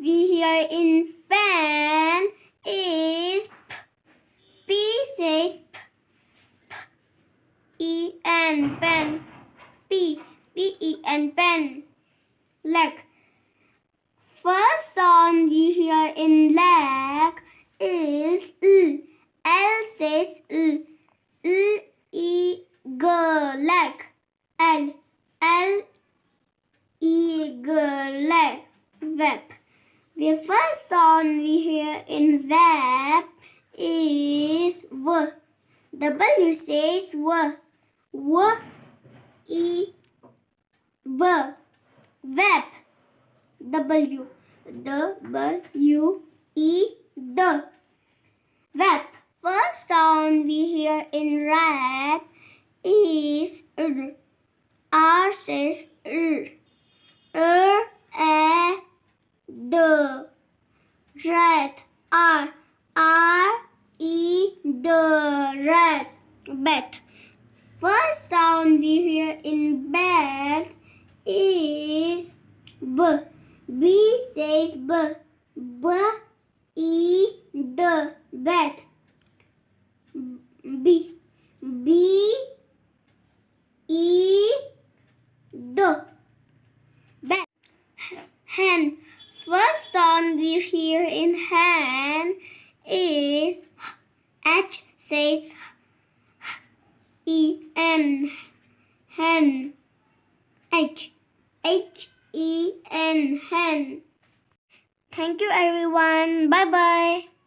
we hear in fan is P. P says P-E-N, pen. P-E-N, pen. Leg. First sound we hear in leg is L. L says L. Eagle, leg. L. Eagle, leg. Web. The first sound we hear in web is W. W says W. Web. W. W-E-D. Web. First sound we hear in rat is R. R says R. D. Rat. R-E-D. Rat. Bat. First sound we hear in bat is B. B says B. B-E-D. Bat. B. B-E-D. Bat. Hen. First sound we hear in hen is H says E-N. Hen. H-E-N. Hen. Thank you everyone. Bye bye.